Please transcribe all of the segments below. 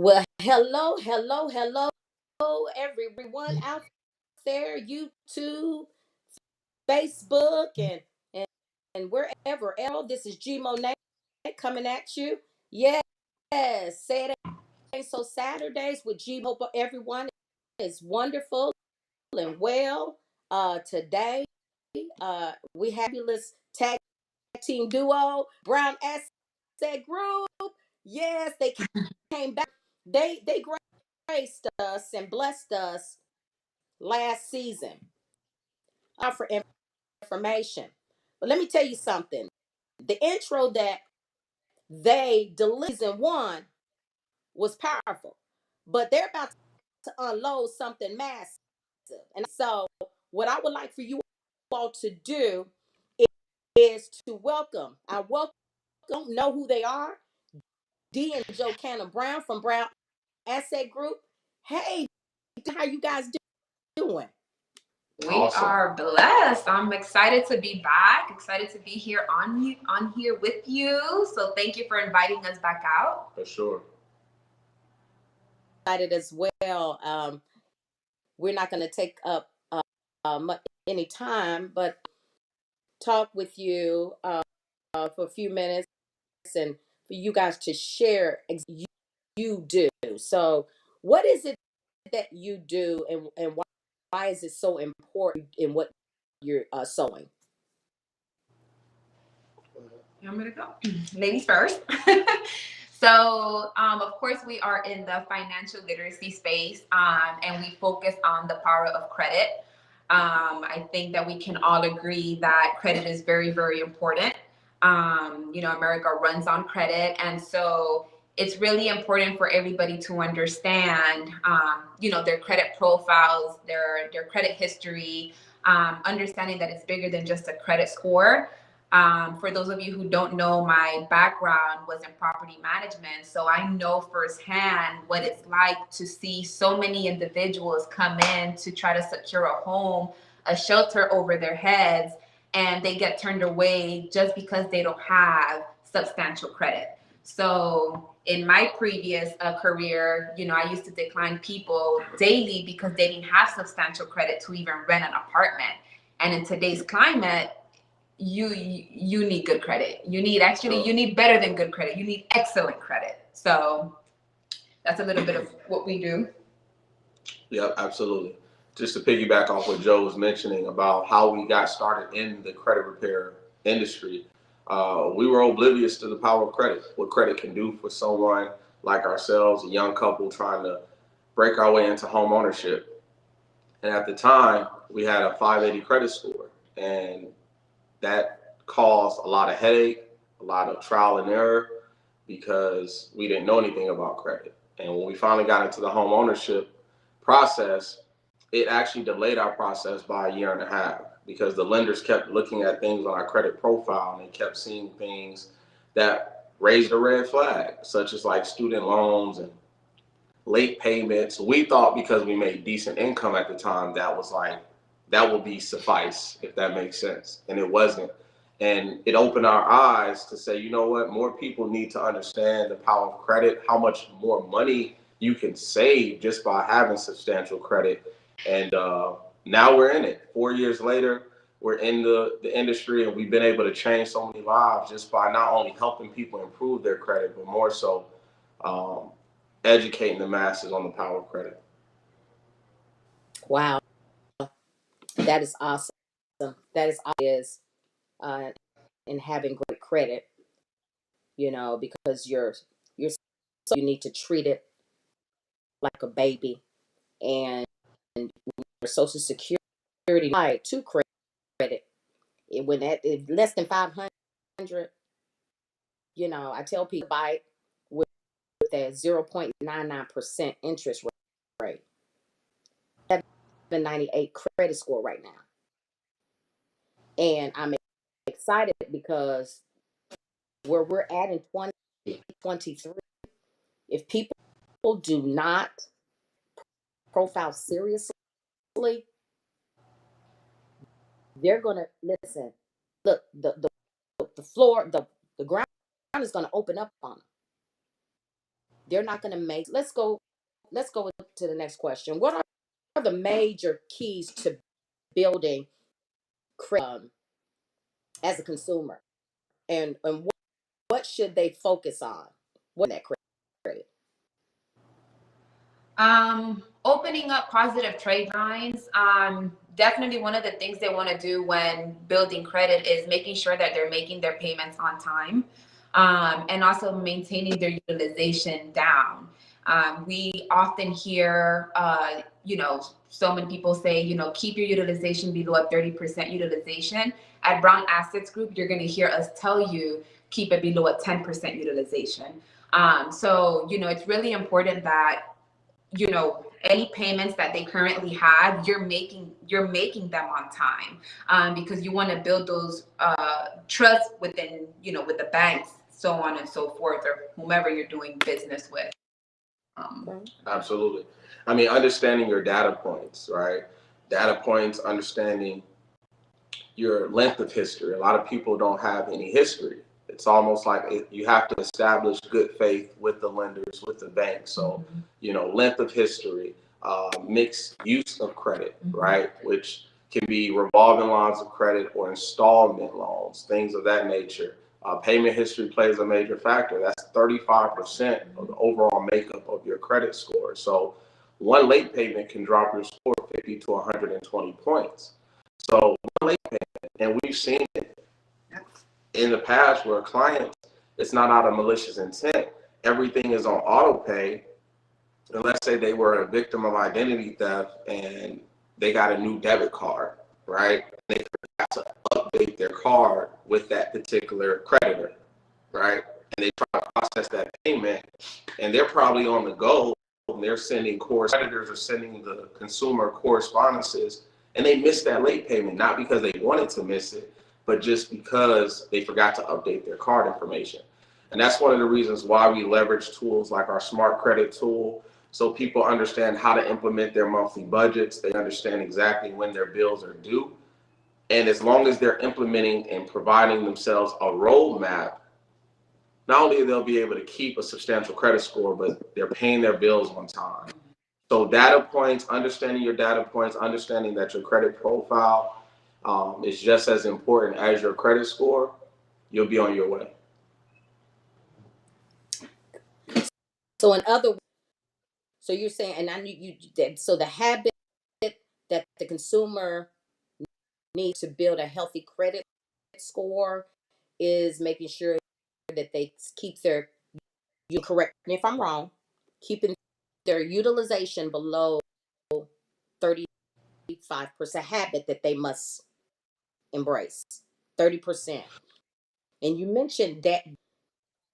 Well, hello, everyone out there, YouTube, Facebook, and wherever else. This is G Mone'a coming at you. Yes, say it ain't so Saturdays with G. Hope everyone is wonderful and well. Today, we have fabulous tag team duo, Brown Asset Group. Yes, they came back. They graced us and blessed us last season for information. But let me tell you something. The intro that they delivered season one was powerful, but they're about to unload something massive. And so, what I would like for you all to do is to welcome. I welcome. Don't know who they are. Dee and Jocanna Brown from Brown Asset Group. Hey, how you guys doing? We are blessed. I'm excited to be back. Excited to be here on here with you. So thank you for inviting us back out. For sure. Excited as well. We're not going to take up any time, but talk with you for a few minutes and for you guys to share you do. So, what is it that you do, and why is it so important in what you're sewing? I'm gonna go. Ladies first. So, of course, we are in the financial literacy space, and we focus on the power of credit. I think that we can all agree that credit is very, very important. America runs on credit, and so it's really important for everybody to understand, their credit profiles, their credit history, understanding that it's bigger than just a credit score. For those of you who don't know, my background was in property management. So I know firsthand what it's like to see so many individuals come in to try to secure a home, a shelter over their heads, and they get turned away just because they don't have substantial credit. So in my previous career, I used to decline people daily because they didn't have substantial credit to even rent an apartment. And in today's climate, you need good credit. You need better than good credit. You need excellent credit. So that's a little bit of what we do. Yep, absolutely. Just to piggyback off what Joe was mentioning about how we got started in the credit repair industry, we were oblivious to the power of credit, what credit can do for someone like ourselves, a young couple trying to break our way into home ownership. And at the time, we had a 580 credit score, and that caused a lot of headache, a lot of trial and error, because we didn't know anything about credit. And when we finally got into the home ownership process, it actually delayed our process by a year and a half, because the lenders kept looking at things on our credit profile and they kept seeing things that raised a red flag, such as like student loans and late payments. We thought because we made decent income at the time, that will be suffice, if that makes sense. And it wasn't. And it opened our eyes to say, you know what, more people need to understand the power of credit, how much more money you can save just by having substantial credit. And now we're in it. 4 years later, we're in the industry, and we've been able to change so many lives just by not only helping people improve their credit, but more so educating the masses on the power of credit. Wow, that is awesome. That is obvious in having great credit, because you're so you need to treat it like a baby, and your Social Security right to credit. When that is less than 500, I tell people buy it with that 0.99% interest rate, 798 credit score right now. And I'm excited because where we're at in 2023, if people do not profile seriously, they're gonna listen. Look, the floor, the ground is gonna open up on them. they're not going to make. Let's go to the next question. What are the major keys to building credit as a consumer, and what should they focus on? What that credit? Opening up positive trade lines. Definitely one of the things they want to do when building credit is making sure that they're making their payments on time, and also maintaining their utilization down. We often hear, so many people say, keep your utilization below a 30% utilization. At Brown Assets Group, you're going to hear us tell you keep it below a 10% utilization. So, it's really important that any payments that they currently have, you're making them on time, because you want to build those trust within, with the banks, so on and so forth, or whomever you're doing business with. Absolutely. I mean, understanding your data points, right? Data points, understanding your length of history. A lot of people don't have any history. It's almost like you have to establish good faith with the lenders, with the bank. So, length of history, mixed use of credit, right? Which can be revolving lines of credit or installment loans, things of that nature. Payment history plays a major factor. That's 35% of the overall makeup of your credit score. So one late payment can drop your score 50 to 120 points. So one late payment, and we've seen it in the past where clients, it's not out of malicious intent. Everything is on auto pay. And let's say they were a victim of identity theft and they got a new debit card, right? They forgot to update their card with that particular creditor, right? And they try to process that payment, and they're probably on the go. And they're sending creditors are sending the consumer correspondences, and they missed that late payment, not because they wanted to miss it, but just because they forgot to update their card information. And that's one of the reasons why we leverage tools like our Smart Credit tool, so people understand how to implement their monthly budgets. They understand exactly when their bills are due. And as long as they're implementing and providing themselves a roadmap, not only they'll be able to keep a substantial credit score, but they're paying their bills on time. So data points, understanding your data points, understanding that your credit profile is just as important as your credit score, you'll be on your way. So in other words, so you're saying, and I knew you did. So the habit that the consumer needs to build a healthy credit score is making sure that they keep their, you correct me if I'm wrong, keeping their utilization below 35%, habit that they must embrace. 30%. And you mentioned that.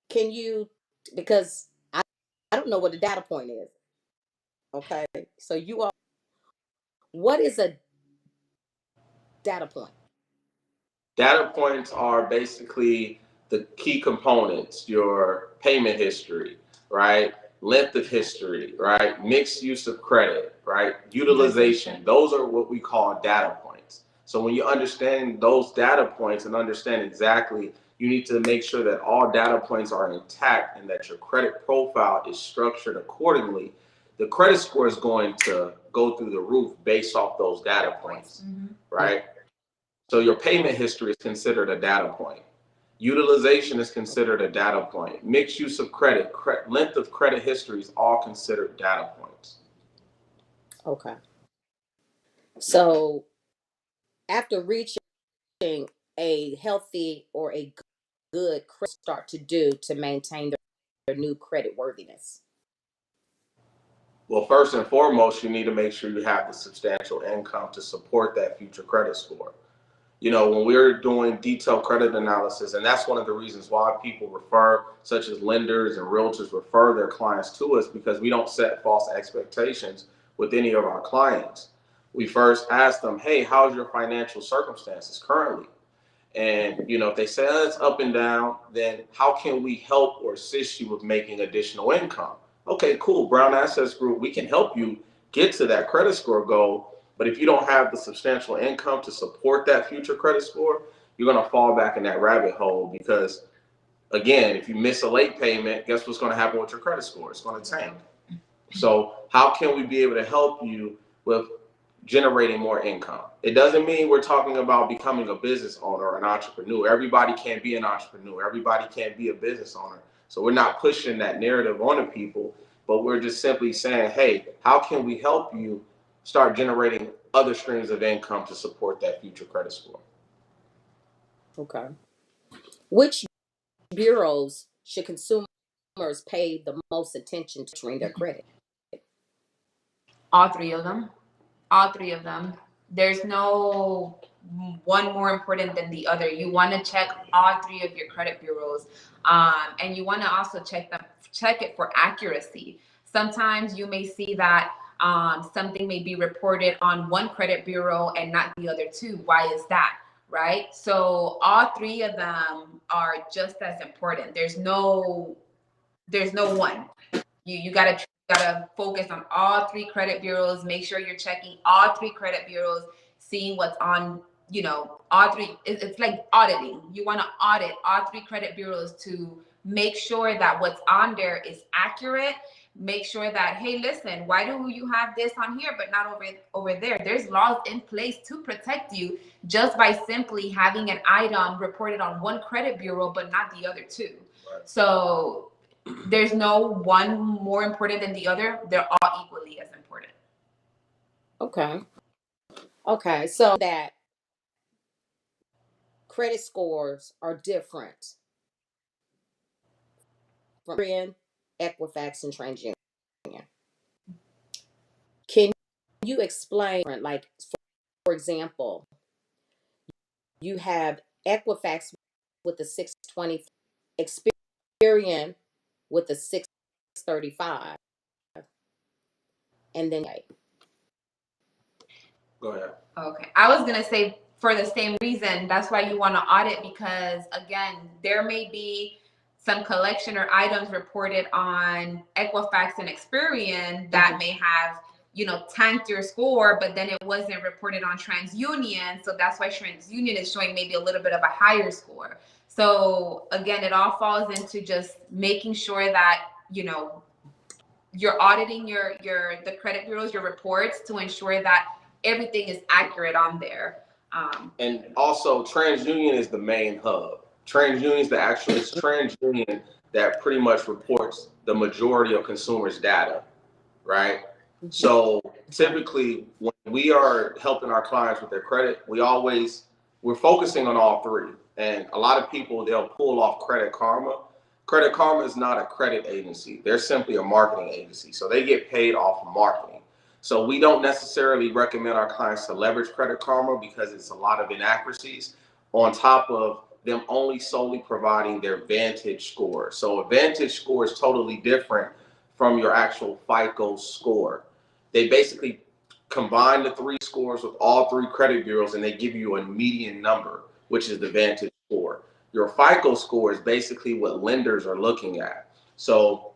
Can you, because I don't know what a data point is. Okay. So what is a data point? Data points are basically the key components, your payment history, right? Length of history, right? Mixed use of credit, right? Utilization. Those are what we call data points. So when you understand those data points and understand exactly, you need to make sure that all data points are intact and that your credit profile is structured accordingly. The credit score is going to go through the roof based off those data points, right? So your payment history is considered a data point. Utilization is considered a data point. Mixed use of credit, length of credit history is all considered data points. Okay. So after reaching a healthy or a good credit, start to do to maintain their new credit worthiness? Well, first and foremost, you need to make sure you have the substantial income to support that future credit score. When we're doing detailed credit analysis, and that's one of the reasons why people refer, such as lenders and realtors refer their clients to us, because we don't set false expectations with any of our clients. We first ask them, hey, how's your financial circumstances currently? And, if they say, oh, it's up and down, then how can we help or assist you with making additional income? Okay, cool. Brown Assets Group, we can help you get to that credit score goal. But if you don't have the substantial income to support that future credit score, you're going to fall back in that rabbit hole, because Again, if you miss a late payment, guess what's going to happen with your credit score? It's going to tank. So how can we be able to help you with generating more income? It doesn't mean we're talking about becoming a business owner or an entrepreneur. Everybody can't be an entrepreneur. Everybody can't be a business owner. So we're not pushing that narrative on the people, but we're just simply saying, hey, how can we help you start generating other streams of income to support that future credit score? Okay. Which bureaus should consumers pay the most attention to during their credit? All three of them. All three of them. There's no one more important than the other. You want to check all three of your credit bureaus, and you want to also check it for accuracy. Sometimes you may see that something may be reported on one credit bureau and not the other two. Why is that? Right? So all three of them are just as important. There's no one. You gotta focus on all three credit bureaus. Make sure you're checking all three credit bureaus, seeing what's on, all three. It's like auditing. You want to audit all three credit bureaus to make sure that what's on there is accurate. Make sure that, hey, listen, why do you have this on here but not over there? There's laws in place to protect you just by simply having an item reported on one credit bureau but not the other two. Right. So there's no one more important than the other. They're all equally as important. Okay. So that credit scores are different from Equifax and TransUnion. Can you explain, like, for example, you have Equifax with the 620, Experian with the 635, and then Go ahead. Okay. I was going to say, for the same reason, that's why you want to audit, because again, there may be some collection or items reported on Equifax and Experian that may have, tanked your score, but then it wasn't reported on TransUnion. So that's why TransUnion is showing maybe a little bit of a higher score. So again, it all falls into just making sure that, you're auditing the credit bureaus, your reports, to ensure that everything is accurate on there. And also, TransUnion is the main hub. TransUnion is it's TransUnion that pretty much reports the majority of consumers' data, right? So typically, when we are helping our clients with their credit, we're focusing on all three. And a lot of people, they'll pull off Credit Karma. Credit Karma is not a credit agency. They're simply a marketing agency. So they get paid off of marketing. So we don't necessarily recommend our clients to leverage Credit Karma because it's a lot of inaccuracies on top of them only solely providing their Vantage score. So a Vantage score is totally different from your actual FICO score. They basically combine the three scores with all three credit bureaus and they give you a median number, which is the Vantage score. Your FICO score is basically what lenders are looking at. So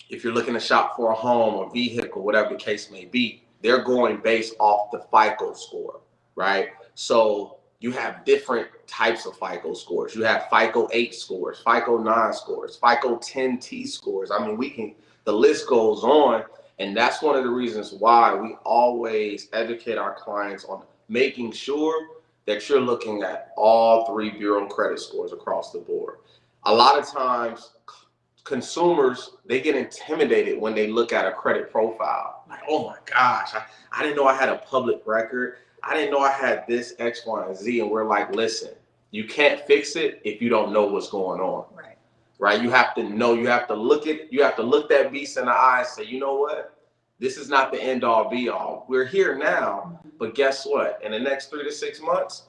if you're looking to shop for a home or vehicle, whatever the case may be, they're going based off the FICO score, right? So you have different types of FICO scores. You have FICO 8 scores, FICO 9 scores, FICO 10T scores. I mean, the list goes on. And that's one of the reasons why we always educate our clients on making sure that you're looking at all three bureau credit scores across the board. A lot of times, consumers, they get intimidated when they look at a credit profile. Like, oh my gosh, I didn't know I had a public record. I didn't know I had this X, Y, and Z. And we're like, listen, you can't fix it if you don't know what's going on. Right? You have to know, you have to look that beast in the eye and say, you know what? This is not the end all be all. We're here now, but guess what? In the next 3 to 6 months,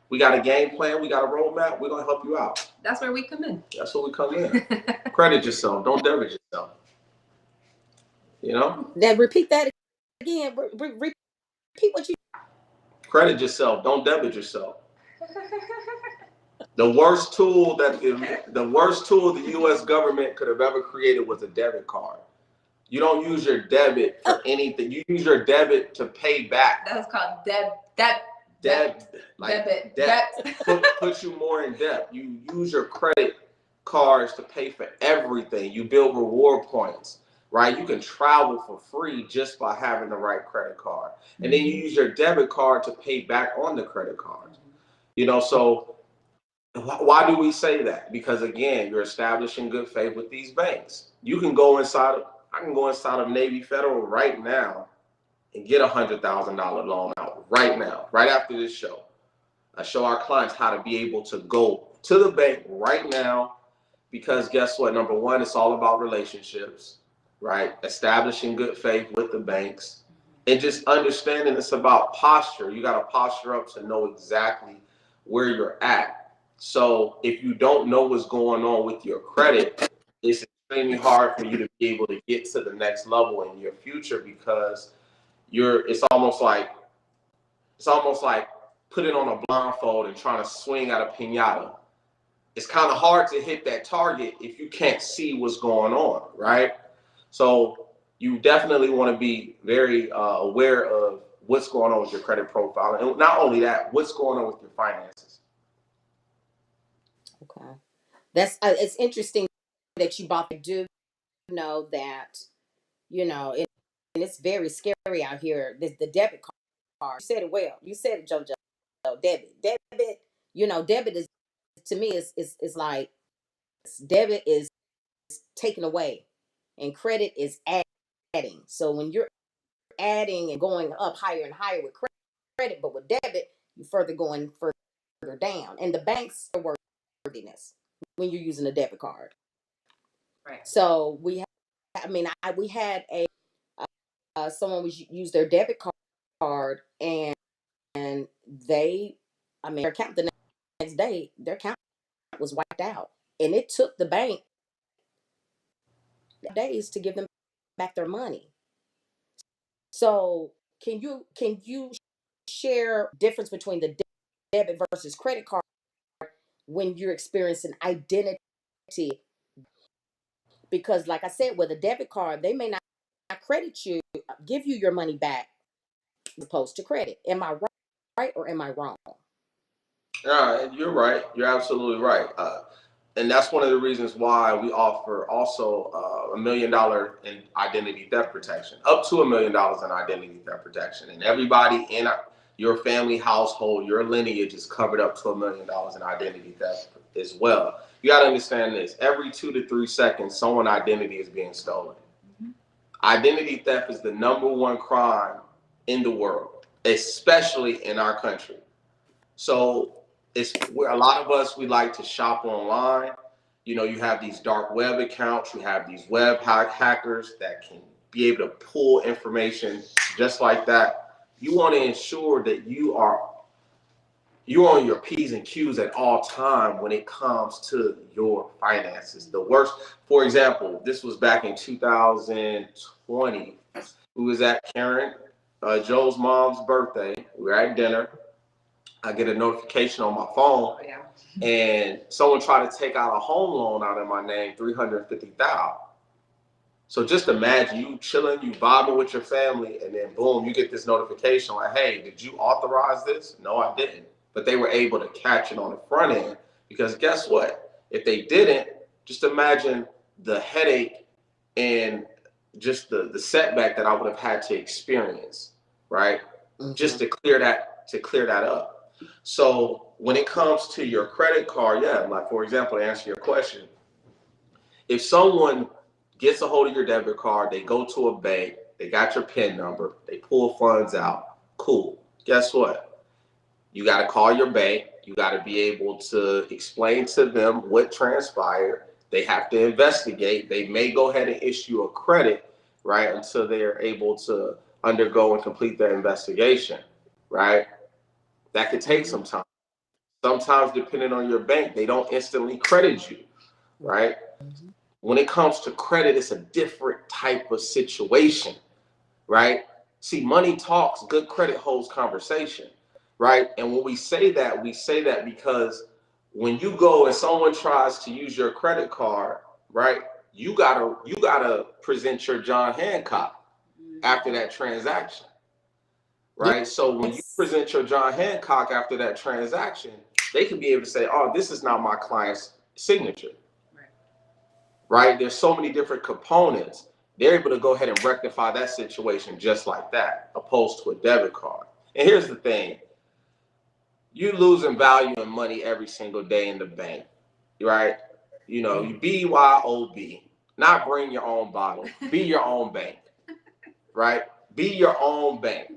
we got a game plan, we got a roadmap, we're gonna help you out. That's where we come in. That's where we come in. Credit yourself, don't debit yourself. Then repeat that again. Repeat what you. Credit yourself, don't debit yourself. The worst tool the U.S. government could have ever created was a debit card. You don't use your debit for anything. You use your debit to pay back. That's called Debt puts you more in debt. You use your credit cards to pay for everything. You build reward points, right? You can travel for free just by having the right credit card. And then you use your debit card to pay back on the credit card. So why do we say that? Because again, you're establishing good faith with these banks. I can go inside of Navy Federal right now and get $100,000 loan out right now, right after this show. I show our clients how to be able to go to the bank right now, because guess what? Number one, it's all about relationships, right? Establishing good faith with the banks, and just understanding it's about posture. You got to posture up to know exactly where you're at. So if you don't know what's going on with your credit, it's extremely hard for you to be able to get to the next level in your future, because it's almost like putting on a blindfold and trying to swing at a pinata. It's kind of hard to hit that target if you can't see what's going on, right? So you definitely want to be very aware of what's going on with your credit profile. And not only that, what's going on with your finances. Okay. It's interesting that you bought. I do know that, and it's very scary out here. The debit card. You said it well. You said it, JoJo. Debit. Debit is, to me, is like, debit is taken away, and credit is adding. So when you're adding and going up higher and higher with credit, but with debit, you're further going further down. And the bank's worthiness when you're using a debit card. Right. So we had someone used their debit card, and they, their account the next day, their account was wiped out, and it took the bank days to give them back their money. So can you share difference between the debit versus credit card when you're experiencing identity? Because like I said, with a debit card, they may not credit you, give you your money back as opposed to credit. Am I right or am I wrong? You're right. You're absolutely right. And that's one of the reasons why we offer also $1 million in identity theft protection, up to $1 million in identity theft protection. And everybody in your family household, your lineage is covered up to $1 million in identity theft as well. You got to understand this. Every 2 to 3 seconds, someone's identity is being stolen. Identity theft is the #1 crime in the world, especially in our country. So it's where a lot of us, we like to shop online. You have these dark web accounts, you have these web hackers that can be able to pull information just like that. You want to ensure that you're on your P's and Q's at all time when it comes to your finances. The worst, for example, this was back in 2020. We was at Karen, Joe's mom's birthday. We were at dinner. I get a notification on my phone, and someone tried to take out a home loan out of my name, $350,000. So just imagine you chilling, you vibing with your family, and then boom, you get this notification like, "Hey, did you authorize this?" No, I didn't. But they were able to catch it on the front end, because guess what? If they didn't, just imagine the headache and just the setback that I would have had to experience, right? Just to clear that up. So when it comes to your credit card, like for example, to answer your question, if someone gets a hold of your debit card, they go to a bank, they got your PIN number, they pull funds out, cool. Guess what? You got to call your bank. You got to be able to explain to them what transpired. They have to investigate. They may go ahead and issue a credit, right, until they're able to undergo and complete their investigation, right? That could take some time. Sometimes, depending on your bank, they don't instantly credit you, right? When it comes to credit, it's a different type of situation, right? See, money talks, good credit holds conversation, right? And when we say that because when you go and someone tries to use your credit card, right, you gotta present your John Hancock after that transaction, right? So when you present your John Hancock after that transaction, they can be able to say, "Oh, this is not my client's signature." right? There's so many different components. They're able to go ahead and rectify that situation just like that, opposed to a debit card. And here's the thing. You losing value and money every single day in the bank, right? You know, you BYOB, not bring your own bottle, be your own bank, right? Be your own bank,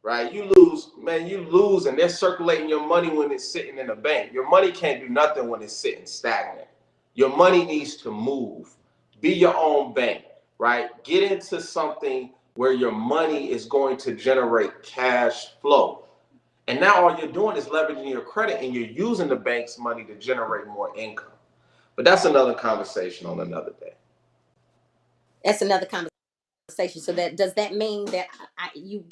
right? You lose, and they're circulating your money when it's sitting in the bank. Your money can't do nothing when it's sitting stagnant. Your money needs to move. Be your own bank, right? Get into something where your money is going to generate cash flow. And now all you're doing is leveraging your credit and you're using the bank's money to generate more income. But that's another conversation on another day. That's another conversation. So does that mean that you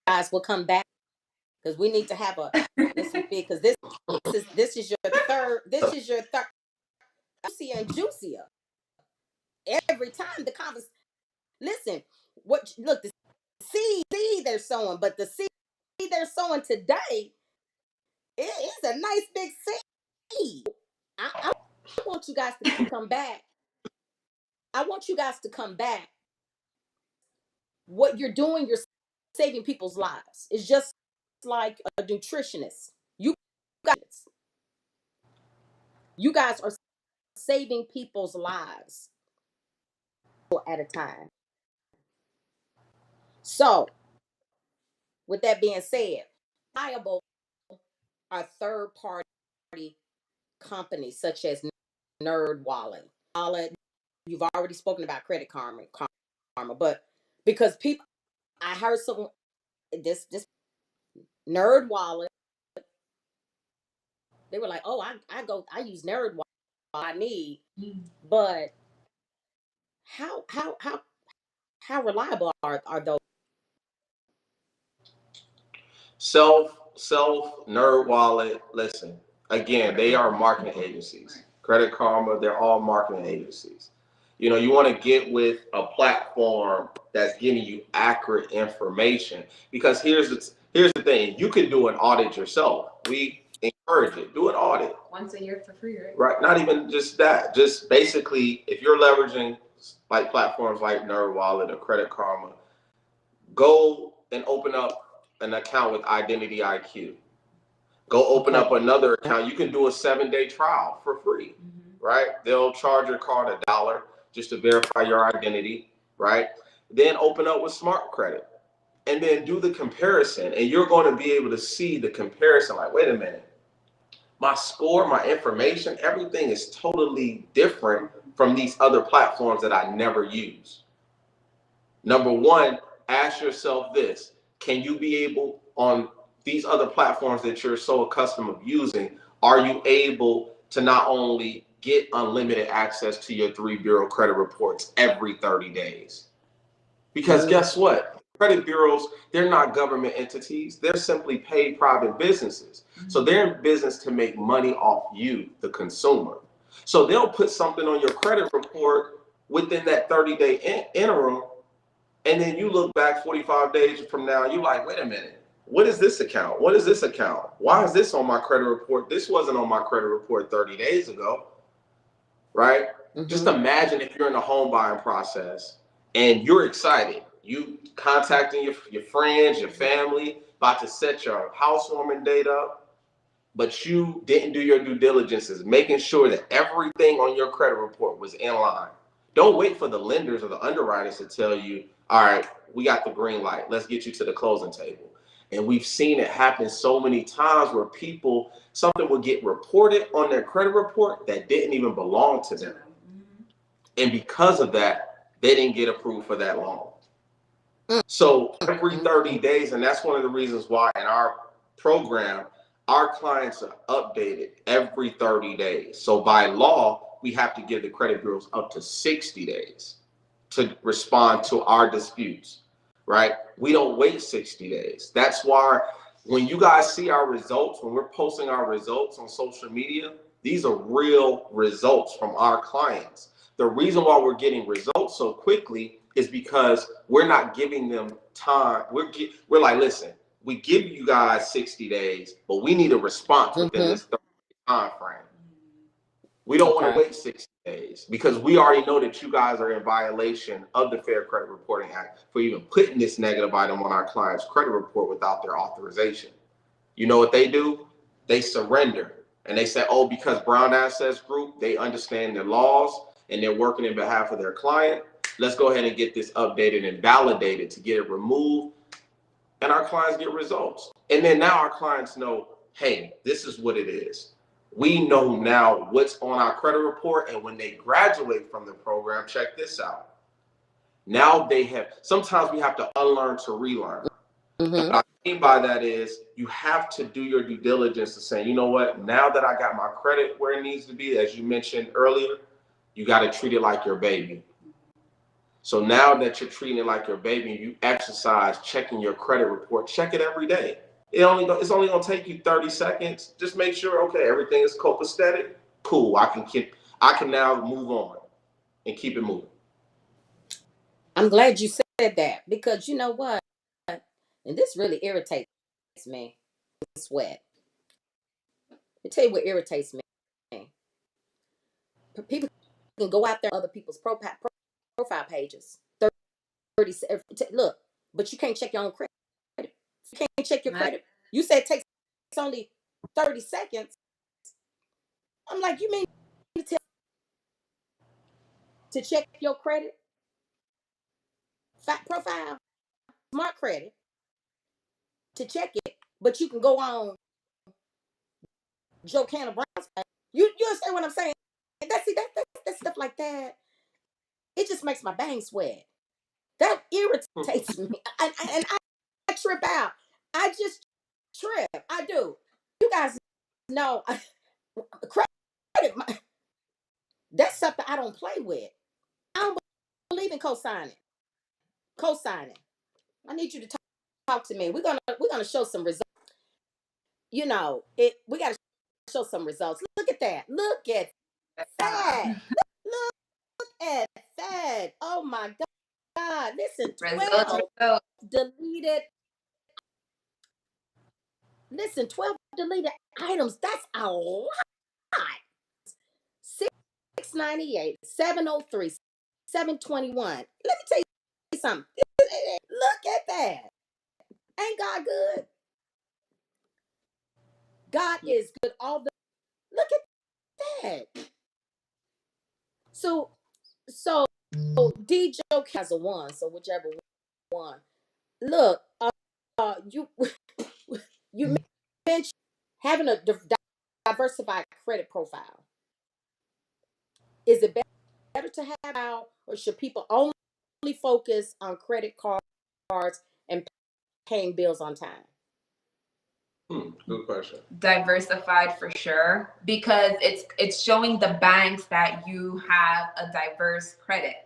guys will come back? Because we need to have a because this is your third juicier and juicier. Every time the conversation. Listen, the seed they're sowing, but the seed they're sowing today is a nice big seed. I want you guys to come back. I want you guys to come back. What you're doing, you're saving people's lives. It's just like a nutritionist. You guys are saving people's lives at a time. So, with that being said, liable are third party companies such as Nerd Wallet. You've already spoken about Credit Karma, but because people, I heard someone this Nerd Wallet, they were like, "Oh, I use Nerd Wallet, I need," but how reliable are those? Self, Nerd Wallet. Listen, again, they are marketing agencies. Credit Karma, they're all marketing agencies. You know, you want to get with a platform that's giving you accurate information because here's the thing. You can do an audit yourself. We encourage it. Do an audit. Once a year for free, right? Right. Not even just that. Just basically, if you're leveraging like platforms like Nerd Wallet or Credit Karma, go and open up an account with Identity IQ. Go open up another account. You can do a 7-day trial for free, right? They'll charge your card $1 just to verify your identity, right? Then open up with Smart Credit and then do the comparison. And you're going to be able to see the comparison like, wait a minute, my score, my information, everything is totally different from these other platforms that I never use. Number one, ask yourself this: can you be able on these other platforms that you're so accustomed of using, are you able to not only get unlimited access to your 3 bureau credit reports every 30 days? Because guess what? Credit bureaus, they're not government entities. They're simply paid private businesses. So they're in business to make money off you, the consumer. So they'll put something on your credit report within that 30-day interim. And then you look back 45 days from now, you're like, wait a minute, what is this account? What is this account? Why is this on my credit report? This wasn't on my credit report 30 days ago, right? Just imagine if you're in the home buying process and you're excited. You contacting your friends, your family, about to set your housewarming date up, but you didn't do your due diligences, making sure that everything on your credit report was in line. Don't wait for the lenders or the underwriters to tell you, all right, we got the green light. Let's get you to the closing table. And we've seen it happen so many times where something will get reported on their credit report that didn't even belong to them. And because of that, they didn't get approved for that loan. So every 30 days, and that's one of the reasons why in our program, our clients are updated every 30 days. So by law, we have to give the credit bureaus up to 60 days to respond to our disputes, right? We don't wait 60 days. That's why when you guys see our results, when we're posting our results on social media, these are real results from our clients. The reason why we're getting results so quickly is because we're not giving them time. We're like, listen, we give you guys 60 days, but we need a response within this 30-day time frame. We don't want to wait 60 because we already know that you guys are in violation of the Fair Credit Reporting Act for even putting this negative item on our client's credit report without their authorization. You know what they do? They surrender. And they say, oh, because Brown Assets Group, they understand their laws and they're working in behalf of their client. Let's go ahead and get this updated and validated to get it removed. And our clients get results. And then now our clients know, hey, this is what it is. We know now what's on our credit report. And when they graduate from the program, check this out. Now they have, sometimes we have to unlearn to relearn. What I mean by that is you have to do your due diligence to say, you know what, now that I got my credit where it needs to be, as you mentioned earlier, you got to treat it like your baby. So now that you're treating it like your baby, you exercise checking your credit report, check it every day. It's only going to take you 30 seconds. Just make sure, okay, everything is copacetic. Cool. I can now move on and keep it moving. I'm glad you said that, because you know what? And this really irritates me. Sweat. I tell you what irritates me. People can go out there on other people's profile pages. 30 look, but you can't check your own credit. You can't check your credit. You said it takes only 30 seconds. I'm like, you mean to check your credit profile, smart credit, to check it, but you can go on Jocanna Brown's page. You understand what I'm saying? That stuff like that. It just makes my bang sweat. That irritates me, and I trip out. I just trip. I do. You guys know, credit. That's something I don't play with. I don't believe in co-signing. Co-signing. I need you to talk to me. We're gonna show some results. You know it. We gotta show some results. Look at that. Look at that. Look at that. Oh my God. Listen, 12 deleted. Listen, 12 deleted items. That's a lot. 698, 703, 721. Let me tell you something. Look at that. Ain't God good? God is good all the. Look at that. So Dee Jocanna has a one. So whichever one. Look, you you mentioned having a diversified credit profile. Is it better to have out, or should people only focus on credit cards and paying bills on time? Good question. Diversified for sure, because it's showing the banks that you have a diverse credit,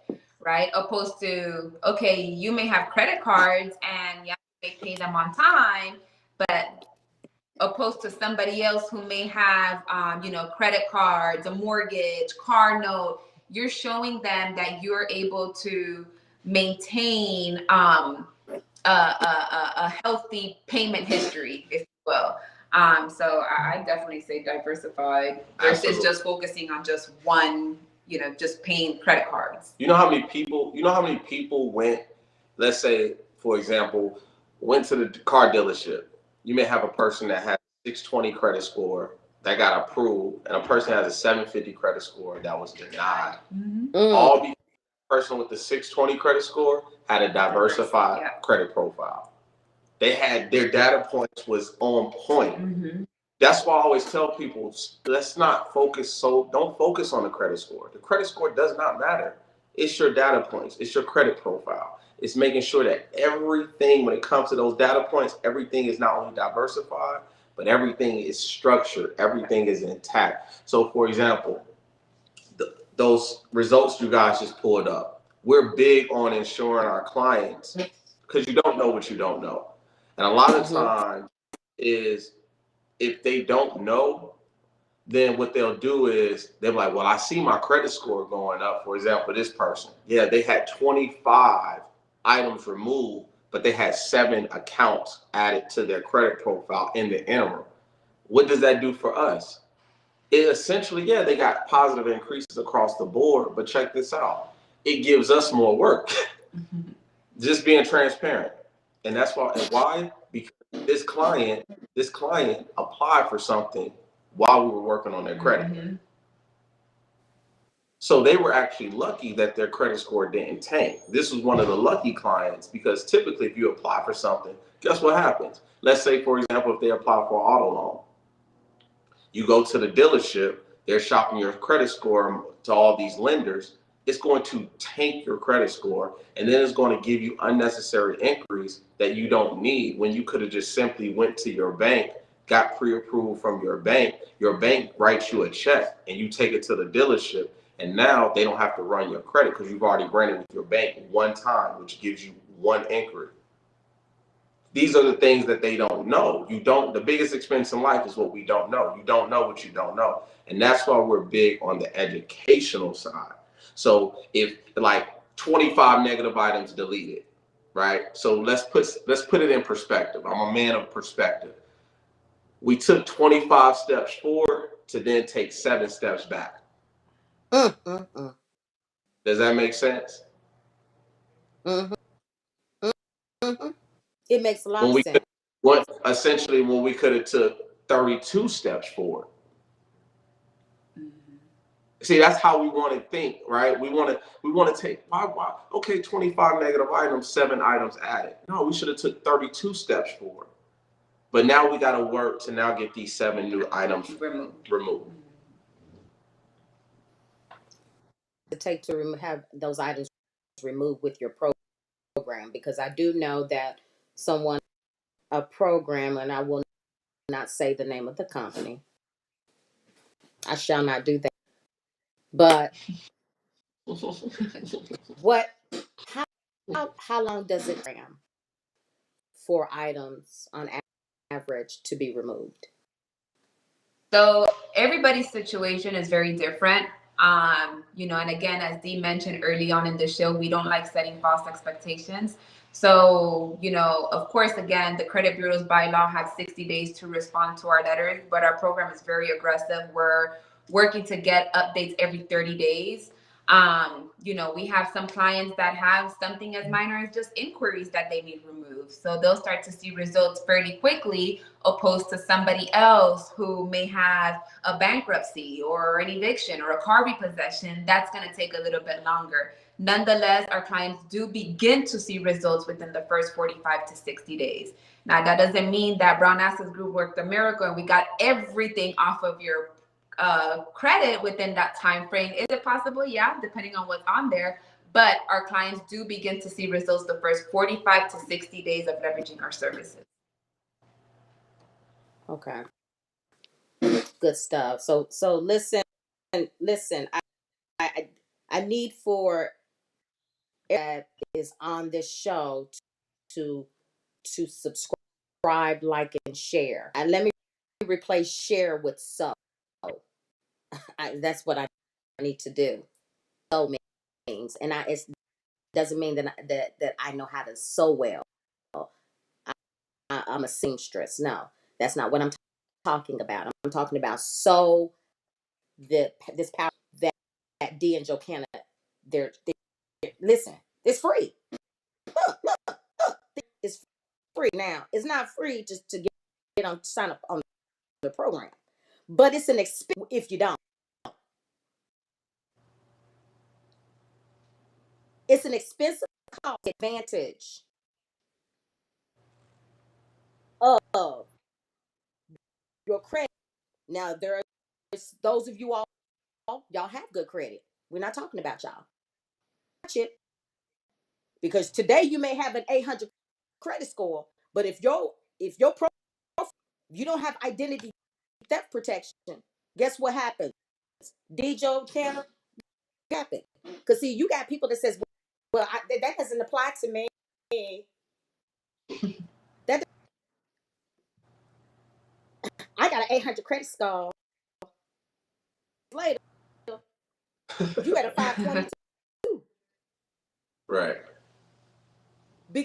right? Opposed to, okay, you may have credit cards and yeah, you may pay them on time, but opposed to somebody else who may have credit cards, a mortgage, car note, you're showing them that you're able to maintain a healthy payment history, if you will. So I definitely say diversified versus Absolutely. just focusing on just one, just paying credit cards. You know how many people went, let's say, for example, went to the car dealership. You may have a person that has a 620 credit score that got approved, and a person has a 750 credit score that was denied. All because the person with the 620 credit score had a diversified credit profile. They had, their data points was on point. That's why I always tell people, let's not focus, don't focus on the credit score. The credit score does not matter. It's your data points. It's your credit profile. It's making sure that everything, when it comes to those data points, everything is not only diversified, but everything is structured. Everything is intact. So for example, those results you guys just pulled up, we're big on ensuring our clients, because you don't know what you don't know. And a lot of times is, if they don't know, then what they'll do is they're like, well, I see my credit score going up. For example, this person, yeah, they had 25 items removed, but they had 7 accounts added to their credit profile in the interim. What does that do for us? It essentially, yeah, they got positive increases across the board, but check this out. It gives us more work. Just being transparent. And that's why, and why? Because this client applied for something while we were working on their credit. Mm-hmm. So they were actually lucky that their credit score didn't tank. This was one of the lucky clients because typically if you apply for something, guess what happens? Let's say, for example, if they apply for an auto loan, you go to the dealership, they're shopping your credit score to all these lenders. It's going to tank your credit score, and then it's going to give you unnecessary inquiries that you don't need when you could have just simply went to your bank, got pre-approval from your bank writes you a check, and you take it to the dealership, and now they don't have to run your credit because you've already ran it with your bank one time, which gives you one inquiry. These are the things that they don't know. The biggest expense in life is what we don't know. You don't know what you don't know. And that's why we're big on the educational side. So if like 25 negative items deleted, right? So let's put it in perspective. I'm a man of perspective. We took 25 steps forward to then take 7 steps back. Does that make sense? Mm-hmm. Mm-hmm. It makes a lot of sense. Essentially when we could have took 32 steps forward. See, that's how we want to think, right? We want to take why okay, 25 negative items, 7 items added. No, we should have took 32 steps forward. But now we got to work to now get these 7 new items removed. To take to have those items removed with your program, because I do know that a program, and I will not say the name of the company. I shall not do that. But how long does it ram for items on average to be removed? So everybody's situation is very different. And again, as Dee mentioned early on in the show, we don't like setting false expectations. So, of course, again, the credit bureau's bylaw has 60 days to respond to our letters, but our program is very aggressive. We're working to get updates every 30 days. We have some clients that have something as minor as just inquiries that they need removed. So they'll start to see results fairly quickly, opposed to somebody else who may have a bankruptcy or an eviction or a car repossession. That's going to take a little bit longer. Nonetheless, our clients do begin to see results within the first 45 to 60 days. Now, that doesn't mean that Brown Assets Group worked a miracle and we got everything off of your credit within that time frame. Is it possible? Yeah, depending on what's on there. But our clients do begin to see results the first 45 to 60 days of leveraging our services. Okay. Good stuff. So listen. I need for that is on this show to subscribe, like, and share. And let me replace share with so. That's what I need to do. So means, and it doesn't mean that I know how to sew well. I'm a seamstress. No, that's not what I'm talking about. I'm talking about sew this power that Dee and Jocanna. They're listen. It's free. Look. It's free now. It's not free just to get on sign up on the program, but it's an expense if you don't. It's an expensive cost advantage of your credit. Now there are those of you all y'all have good credit. We're not talking about y'all. Because today you may have an 800 credit score, but if your you don't have identity theft protection, guess what happens? Dee Jocanna happen. Because see, you got people that says, well, that doesn't apply to me. That I got an 800 credit score. Later, you at a 522. Right.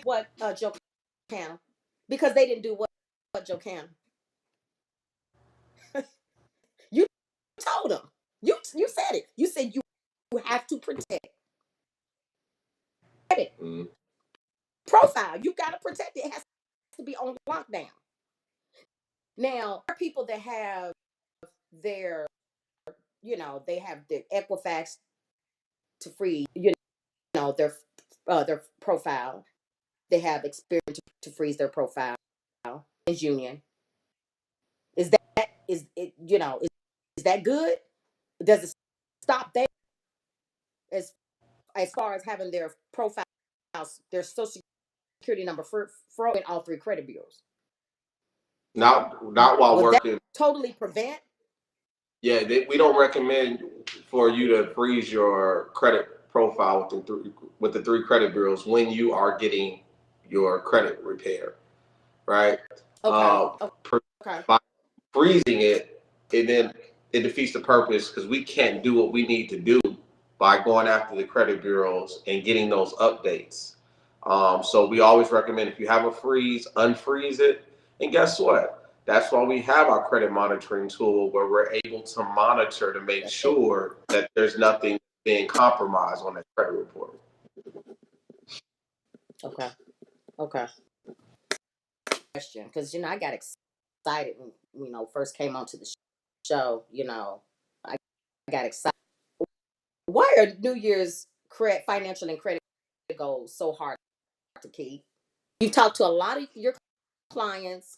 What Jocanna? Because they didn't do what Jocanna. You told them. You said it. You said you have to protect it. Profile. You got to protect it. It has to be on lockdown. Now, there are people that have their, they have their Equifax to freeze, their profile. They have experience to freeze their profile. Is union. Is that is it? Is that good? Does it stop there as far as having their profiles, their social security number for in all three credit bureaus? Not while Will that working. totally prevent? Yeah, we don't recommend for you to freeze your credit profile with the three credit bureaus when you are getting your credit repair, right? Okay. Okay. By freezing it, then it defeats the purpose because we can't do what we need to do by going after the credit bureaus and getting those updates. So we always recommend if you have a freeze, unfreeze it. And guess what? That's why we have our credit monitoring tool where we're able to monitor to make sure that there's nothing being compromised on that credit report. Okay. Okay. Question, because I got excited when first came onto the show. I got excited. Why are New Year's financial and credit goals so hard to keep? You've talked to a lot of your clients,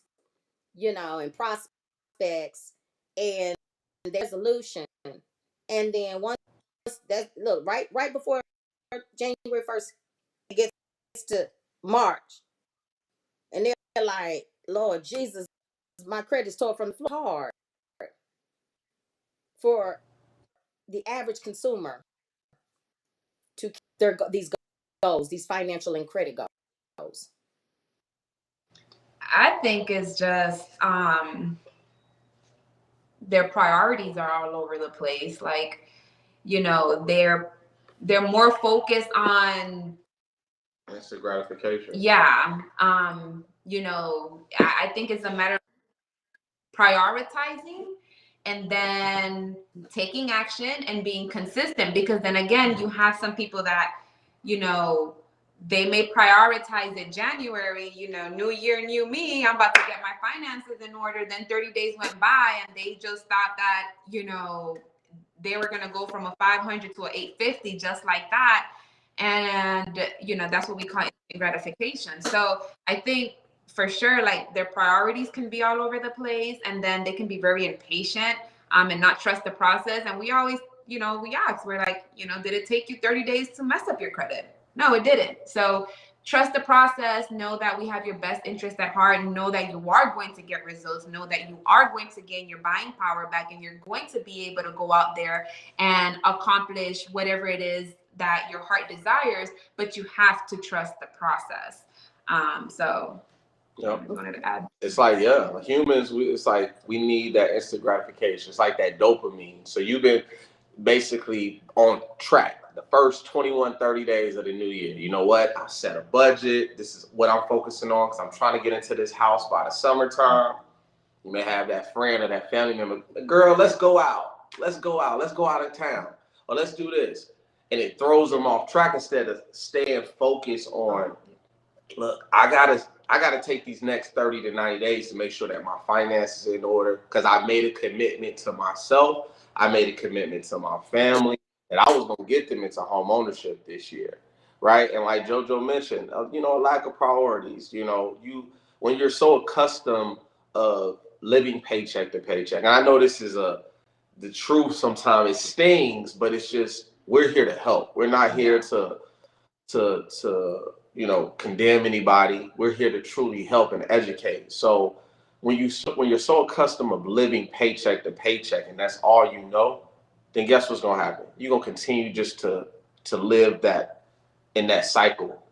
and prospects, and their resolution, and then once that look right before January 1st, it gets to March, and they're like, Lord Jesus, my credit's tore from the floor. Hard for the average consumer to keep these goals, these financial and credit goals. I think it's just their priorities are all over the place. Like, they're more focused on instant gratification. Yeah. I think it's a matter of prioritizing and then taking action and being consistent, because then again, you have some people that, they may prioritize it January, new year, new me, I'm about to get my finances in order. Then 30 days went by and they just thought that, they were going to go from a 500 to a 850 just like that. And, that's what we call instant gratification. So I think for sure, like, their priorities can be all over the place, and then they can be very impatient and not trust the process. And we always, we ask, we're like, did it take you 30 days to mess up your credit? No, it didn't. So trust the process, know that we have your best interest at heart, know that you are going to get results, know that you are going to gain your buying power back, and you're going to be able to go out there and accomplish whatever it is that your heart desires, but you have to trust the process. Yep. I wanted to add. It's like, humans, it's like we need that instant gratification. It's like that dopamine. So you've been basically on track the first 21, 30 days of the new year. You know what? I set a budget. This is what I'm focusing on because I'm trying to get into this house by the summertime. You may have that friend or that family member, girl, let's go out. Let's go out. Let's go out of town. Or let's do this. And it throws them off track instead of staying focused on, look, I gotta take these next 30 to 90 days to make sure that my finances are in order, because I made a commitment to myself. I made a commitment to my family that I was gonna get them into home ownership this year, right? And like JoJo mentioned, a lack of priorities. When you're so accustomed of living paycheck to paycheck, and I know this is the truth. Sometimes it stings, but it's just we're here to help. We're not here to condemn anybody. We're here to truly help and educate. So when you're so accustomed of living paycheck to paycheck and that's all you know, then guess what's gonna happen? You're gonna continue just to live that in that cycle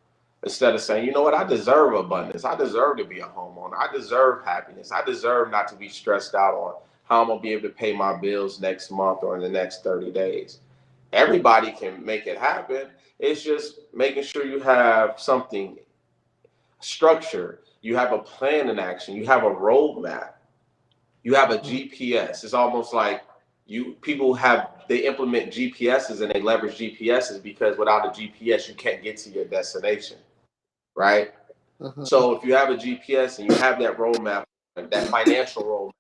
instead of saying, you know what, I deserve abundance. I deserve to be a homeowner. I deserve happiness. I deserve not to be stressed out on how I'm gonna be able to pay my bills next month or in the next 30 days. Everybody can make it happen. It's just making sure you have something structured. You have a plan in action. You have a roadmap. You have a GPS. It's almost like, People they implement GPSs and they leverage GPSs because without a GPS you can't get to your destination, right? So if you have a GPS and you have that roadmap, that financial roadmap,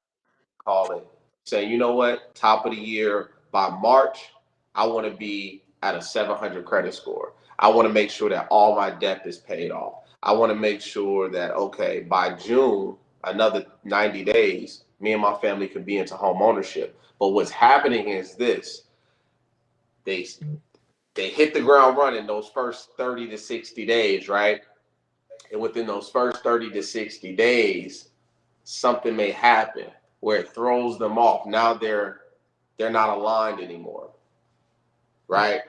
call it, saying, you know what, top of the year by March, I want to be at a 700 credit score. I want to make sure that all my debt is paid off. I want to make sure that, okay, by June, another 90 days, me and my family could be into home ownership. But what's happening is this: they hit the ground running those first 30 to 60 days, right? And within those first 30 to 60 days, something may happen where it throws them off. Now they're not aligned anymore, right?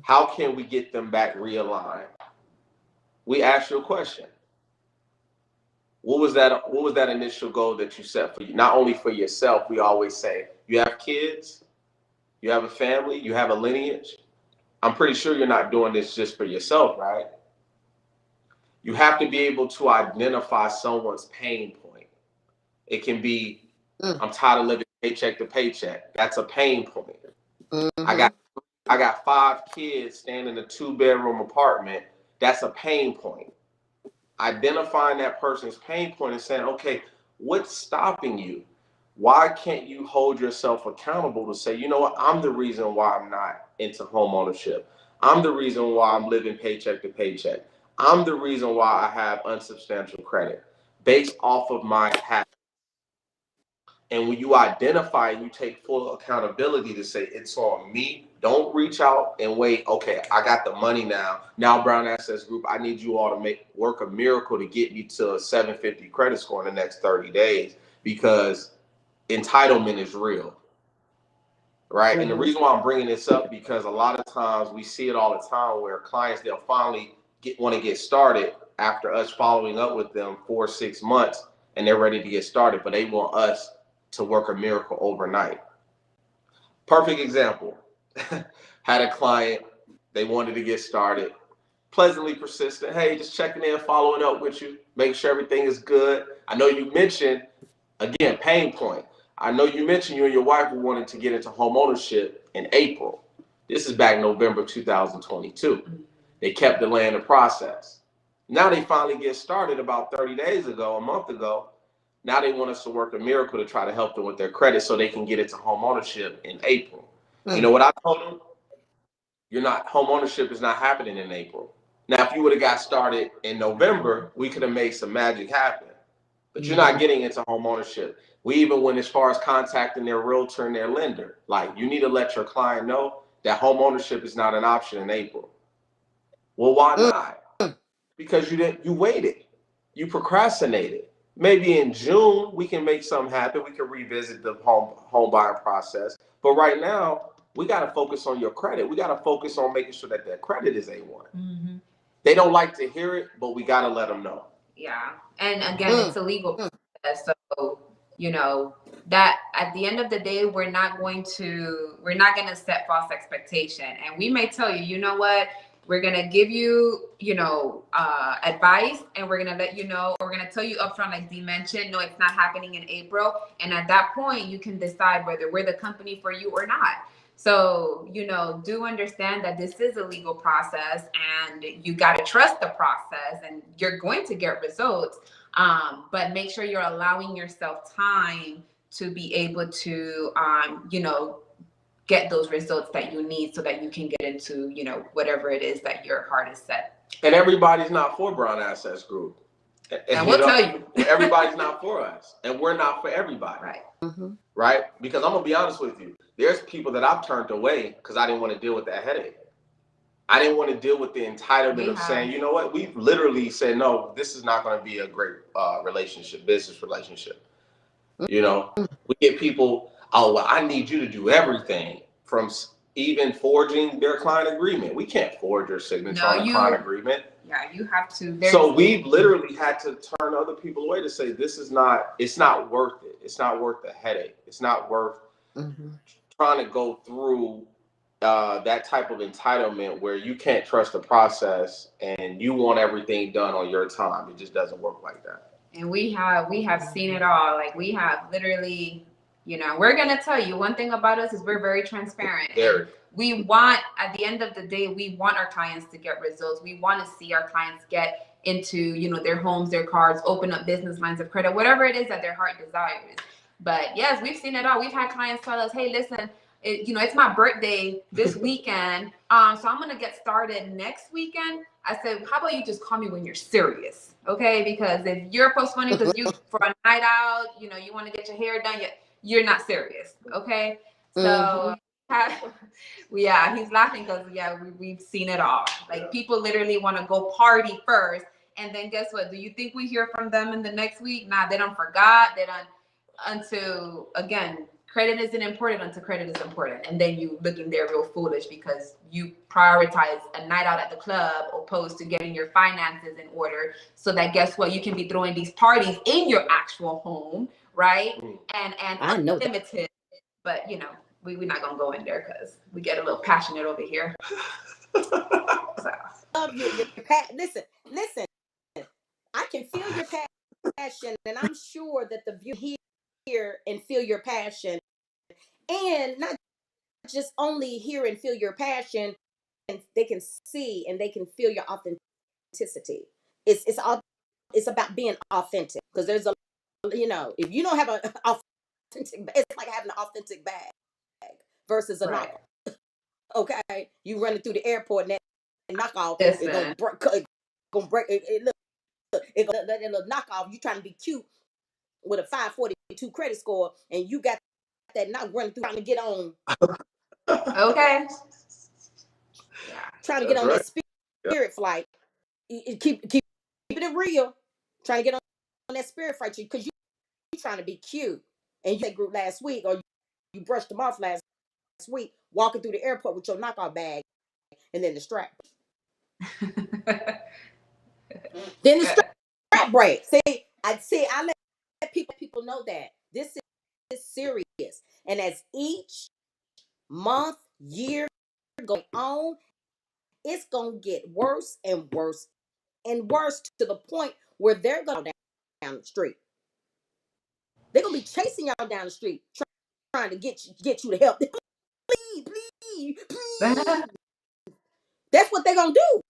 How can we get them back realigned? We ask you a question. What was that initial goal that you set for you? Not only for yourself, we always say, you have kids, you have a family, you have a lineage. I'm pretty sure you're not doing this just for yourself, right? You have to be able to identify someone's pain point. It can be, I'm tired of living paycheck to paycheck. That's a pain point. I got 5 kids staying in a 2-bedroom apartment. That's a pain point. Identifying that person's pain point and saying, okay, what's stopping you? Why can't you hold yourself accountable to say, you know what, I'm the reason why I'm not into home ownership. I'm the reason why I'm living paycheck to paycheck. I'm the reason why I have unsubstantial credit based off of my habits. And when you identify and you take full accountability to say, it's on me, don't reach out and wait, okay, I got the money now. Now, Brown Assets Group, I need you all to work a miracle to get me to a 750 credit score in the next 30 days because entitlement is real, right? And the reason why I'm bringing this up, because a lot of times we see it all the time where clients, they'll finally want to get started after us following up with them 4 or 6 months and they're ready to get started, but they want us to work a miracle overnight. Perfect example. Had a client, they wanted to get started, pleasantly persistent. Hey, just checking in, following up with you, making sure everything is good. I know you mentioned, again, pain point. I know you mentioned you and your wife were wanting to get into home ownership in April. This is back November 2022. They kept delaying the process. Now they finally get started about 30 days ago, a month ago. Now they want us to work a miracle to try to help them with their credit so they can get into home ownership in April. You know what I told them? Home ownership is not happening in April. Now, if you would have got started in November, we could have made some magic happen. But you're not getting into home ownership. We even went as far as contacting their realtor and their lender. Like, you need to let your client know that home ownership is not an option in April. Well, why not? Because you waited. You procrastinated. Maybe in June we can make something happen. We can revisit the home buying process. But right now, we got to focus on your credit. We got to focus on making sure that their credit is A1. They don't like to hear it, but we got to let them know. Yeah. And again, it's a legal process. So, that at the end of the day, we're not going to set false expectation. And we may tell you, you know what, we're going to give you, advice, and we're going to let you know, or we're going to tell you upfront, like Dee mentioned, no, it's not happening in April. And at that point, you can decide whether we're the company for you or not. So, do understand that this is a legal process and you got to trust the process and you're going to get results. But make sure you're allowing yourself time to be able to, get those results that you need so that you can get into, whatever it is that your heart is set. And everybody's not for Brown Assets Group. And we'll tell you. Everybody's not for us. And we're not for everybody. Right. Right? Because I'm going to be honest with you. There's people that I've turned away because I didn't want to deal with that headache. I didn't want to deal with the entitlement of saying, you know what, we've literally said, no, this is not going to be a great business relationship. We get people, oh, well, I need you to do everything, from even forging their client agreement. We can't forge your signature on a client agreement. Yeah, you have to. So we've literally had to turn other people away to say, it's not worth it. It's not worth the headache. It's not worth trying to go through that type of entitlement where you can't trust the process and you want everything done on your time. It just doesn't work like that. And we have seen it all. Like, we have literally You know, we're going to tell you one thing about us is we're very transparent. Very. We want, at the end of the day, we want our clients to get results. We want to see our clients get into, you know, their homes, their cars, open up business lines of credit, whatever it is that their heart desires. But yes, we've seen it all. We've had clients tell us, hey, listen, you know, it's my birthday this weekend. So I'm going to get started next weekend. I said, how about you just call me when you're serious? Okay. Because if you're postponing because you for a night out, you know, you want to get your hair done, you're not serious. Okay. So yeah, he's laughing because we've seen it all. Like people literally want to go party first. And then guess what? Do you think we hear from them in the next week? Nah, they don't forgot. They don't until again, credit isn't important until credit is important. And then you looking there real foolish because you prioritize a night out at the club opposed to getting your finances in order so that guess what? You can be throwing these parties in your actual home, right? And I know that. unlimited. But you know, we're not gonna go in there because we get a little passionate over here. So. Love your listen. I can feel your passion, and I'm sure that the view hear and feel your passion, and not just only hear and feel your passion, and they can see and they can feel your authenticity. It's about being authentic because there's a if you don't have an authentic, it's like having an authentic bag versus a knockoff. Okay, you running through the airport and that knockoff is gonna break. That little knockoff. You trying to be cute with a 542 credit score, and you got that not running through trying to get on. Okay. Trying to get on that spirit flight. Keep it real. Trying to get on that spirit flight because you trying to be cute, and you group last week or you brushed them off last week, walking through the airport with your knockoff bag, and then the strap. Then the strap break. I let people know that this is serious, and as each month, year going on, it's gonna get worse and worse and worse to the point where they're going down the street. They're gonna be chasing y'all down the street, trying to get you to help. Please. That's what they're gonna do.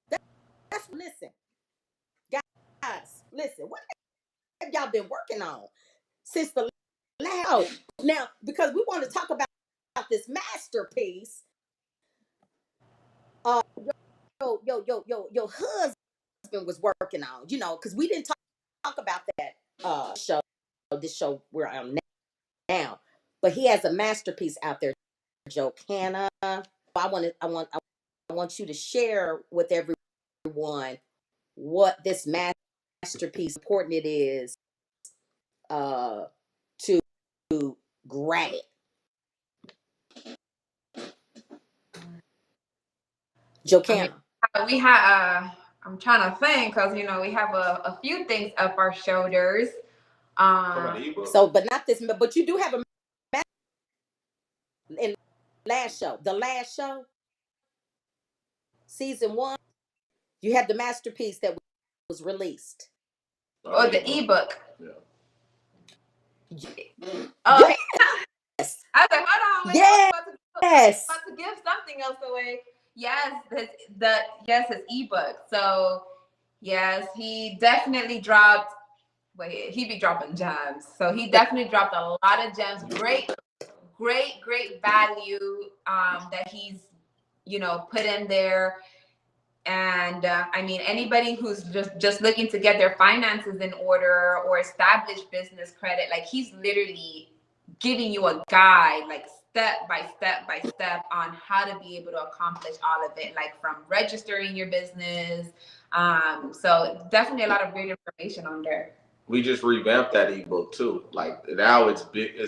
That's listen, guys. Listen, what have y'all been working on since the last? Now, because we want to talk about this masterpiece. Your husband was working on, because we didn't talk about that this show we're on now, but he has a masterpiece out there, Jocanna. I want you to share with everyone what this masterpiece important it is to grab it. Jocanna. We have I'm trying to think because we have a few things up our shoulders. So, but not this, but you do have a in the last show, season 1, you had the masterpiece that was released. Oh, the ebook. Yeah. Oh, yes. I was like, hold on, yes. I'm about to give something else away. Yes, his ebook. So yes, he definitely dropped. Wait, he be dropping gems. So he definitely dropped a lot of gems. Great value that he's put in there. And I mean, anybody who's just looking to get their finances in order or establish business credit, like he's literally giving you a guide, like step by step on how to be able to accomplish all of it, like from registering your business. So definitely a lot of great information on there. We just revamped that ebook too. Like now it's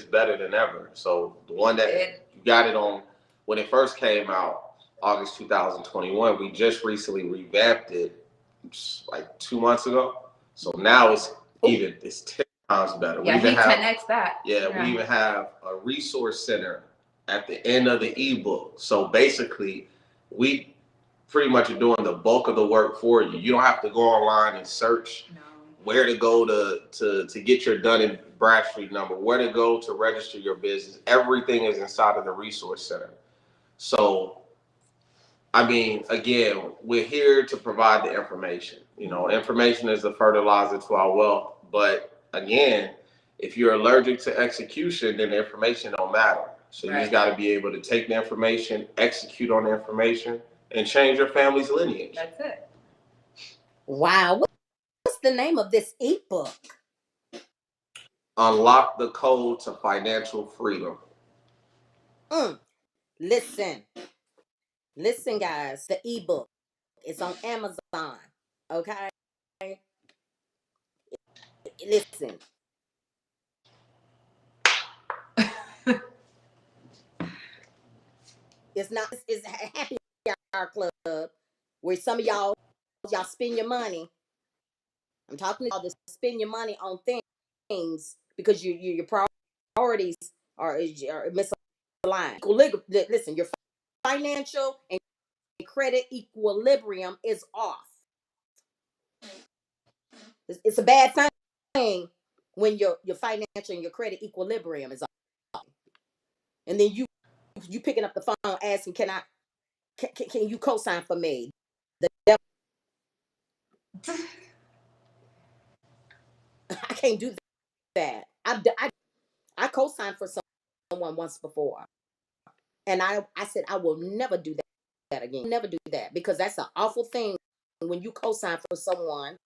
better than ever. So the one that you got it on when it first came out, August 2021, we just recently revamped it like 2 months ago. So now it's 10 times better. Yeah, he connects that. Yeah, we even have a resource center at the end of the ebook. So basically, we pretty much are doing the bulk of the work for you. You don't have to go online and search. No. where to go to get your Dun and Bradstreet number, where to go to register your business. Everything is inside of the resource center. So, I mean, again, we're here to provide the information. You know, information is the fertilizer to our wealth. But again, if you're allergic to execution, then the information don't matter. So you just got to be able to take the information, execute on the information, and change your family's lineage. That's it. Wow. What's the name of this ebook? Unlock the code to financial freedom. Listen, guys. The ebook is on Amazon. Okay. Listen. It's not. It's a happy hour club where some of y'all spend your money. I'm talking to y'all to spend your money on things because your priorities are misaligned. Listen, your financial and credit equilibrium is off. It's a bad thing when your financial and your credit equilibrium is off, and then you picking up the phone asking, can you co-sign for me? The devil. I can't do that. I co-signed for someone once before, and I said I will never do that again. Never do that, because that's an awful thing when you co-sign for someone,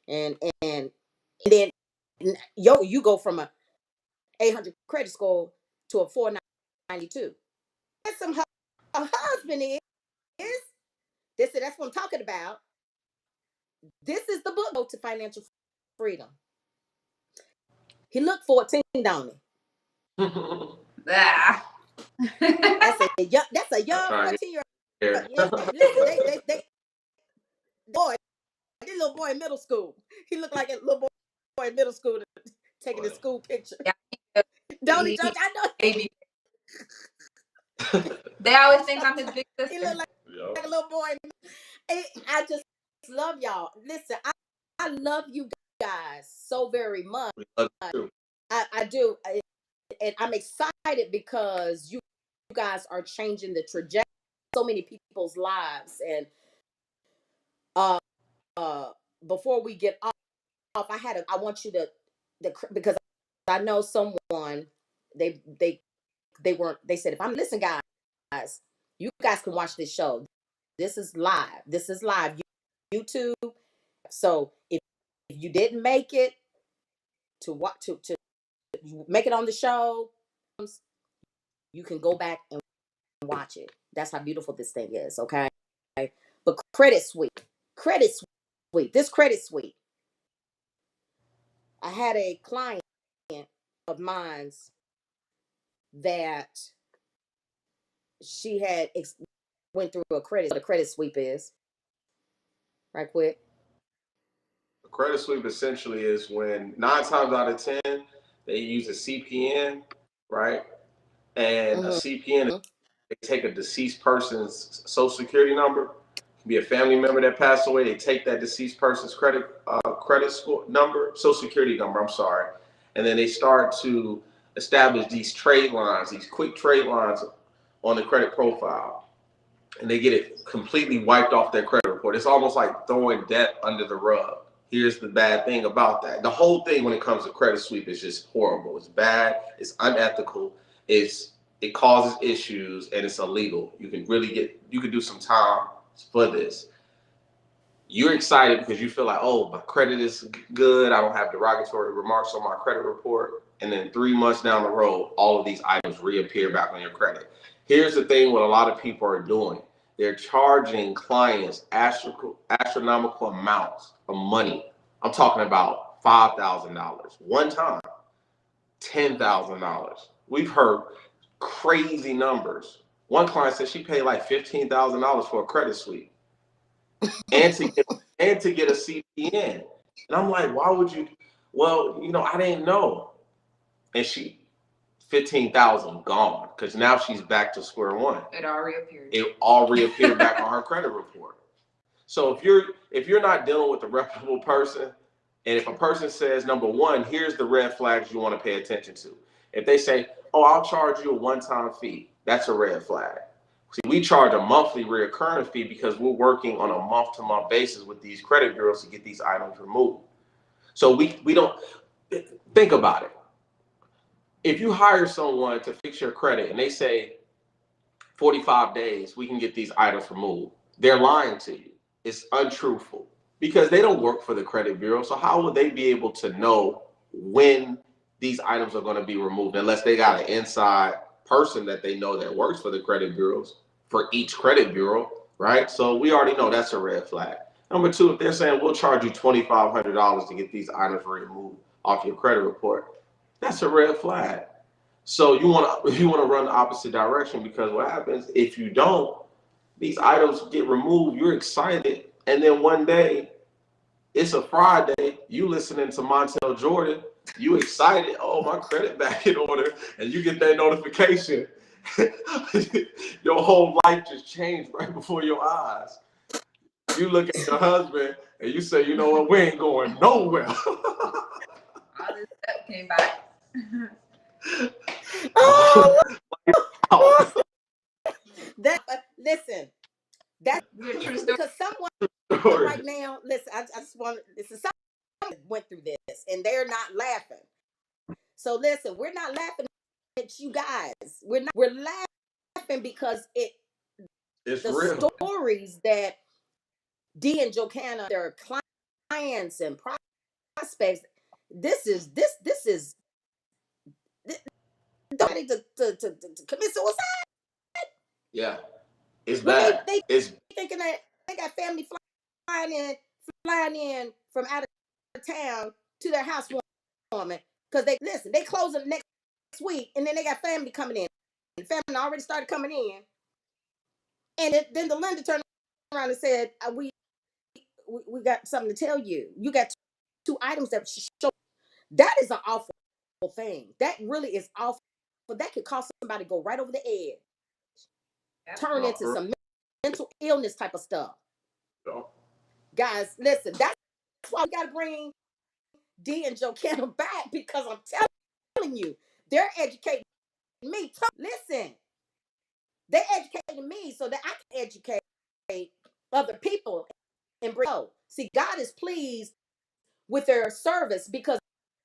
and then you go from a 800 credit score to a 492. That's some her husband is. That's what I'm talking about. This is the book to financial freedom. He looked 14, don't he? That's a young 14-year-old. Listen, this little boy in middle school. He looked like a little boy in middle school taking his school picture. Yeah, Don't he, Judge? I know. Baby. They always think I'm his big sister. He looked like a little boy. I just love y'all. Listen, I love you guys so very much. I do. And I'm excited because you guys are changing the trajectory of so many people's lives. And before we get off, I want you to, because I know someone, they said, if I'm listen, guys, you guys can watch this show. This is live. YouTube. So if you didn't make it to make it on the show, you can go back and watch it. That's how beautiful this thing is. Okay. But Credit Suite. This Credit Suite. I had a client of mine that she had went through a credit. What a credit sweep is, right quick. A credit sweep essentially is when 9 times out of 10 they use a CPN, right? And a CPN, they take a deceased person's social security number. It can be a family member that passed away. They take that deceased person's credit score number, social security number. I'm sorry, and then they start to establish these trade lines, these quick trade lines on the credit profile, and they get it completely wiped off their credit report. It's almost like throwing debt under the rug. Here's the bad thing about that. The whole thing when it comes to credit sweep is just horrible. It's bad. It's unethical. It causes issues, and it's illegal. You can do some time for this. You're excited because you feel like, oh, my credit is good. I don't have derogatory remarks on my credit report. And then 3 months down the road, all of these items reappear back on your credit. Here's the thing: what a lot of people are doing, they're charging clients astronomical amounts of money. I'm talking about $5,000 one time, $10,000. We've heard crazy numbers. One client said she paid like $15,000 for a credit suite and to get a CPN. And I'm like, why would you? Well, I didn't know. And 15,000 gone, because now she's back to square one. It all reappeared back on her credit report. So if you're not dealing with a reputable person And if a person says, number one, here's the red flags you want to pay attention to. If they say, oh, I'll charge you a one-time fee, that's a red flag. See, we charge a monthly recurring fee because we're working on a month-to-month basis with these credit bureaus to get these items removed. So we don't think about it. If you hire someone to fix your credit and they say 45 days, we can get these items removed, they're lying to you. It's untruthful because they don't work for the credit bureau. So how would they be able to know when these items are going to be removed unless they got an inside person that they know that works for the credit bureaus for each credit bureau, right? So we already know that's a red flag. Number two, if they're saying we'll charge you $2,500 to get these items removed off your credit report, that's a red flag. So you want to run the opposite direction, because what happens if you don't, these items get removed, you're excited, and then one day it's a Friday, you listening to Montel Jordan, you excited, oh, my credit back in order, and you get that notification. Your whole life just changed right before your eyes. You look at your husband and you say, you know what, we ain't going nowhere. All this stuff came back. Oh, that listen, that's Your true story. because someone right now, listen, I just want this is someone went through this and they're not laughing. So listen, we're not laughing at you guys. We're laughing because It's the real. stories that Dee and Jocanna, their clients and prospects, this is somebody to commit suicide. Yeah, it's When bad. they It's thinking that they got family flying in from out of town to their housewarming because they closing next week, and then they got family coming in. The family already started coming in, and then the lender turned around and said, we got something to tell you. You got two items that show. That is an awful thing. That really is awful. But that could cause somebody to go right over the edge, turn into some mental illness type of stuff. Guys, listen, that's why we got to bring Dee and Jocanna back, because I'm telling you, they're educating me. Listen, they're educating me so that I can educate other people and bring. See, God is pleased with their service because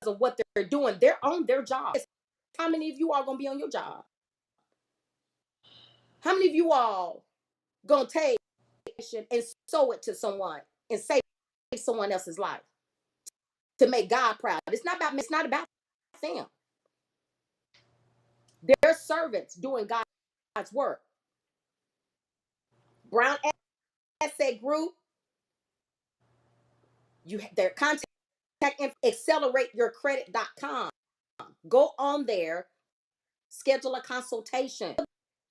of what they're doing. They're on their job. How many of you are going to be on your job? How many of you all going to take and sow it to someone and save someone else's life to make God proud? It's not about them. They're servants doing God's work. Brown Asset Group, their contact accelerateyourcredit.com. Go on there, schedule a consultation.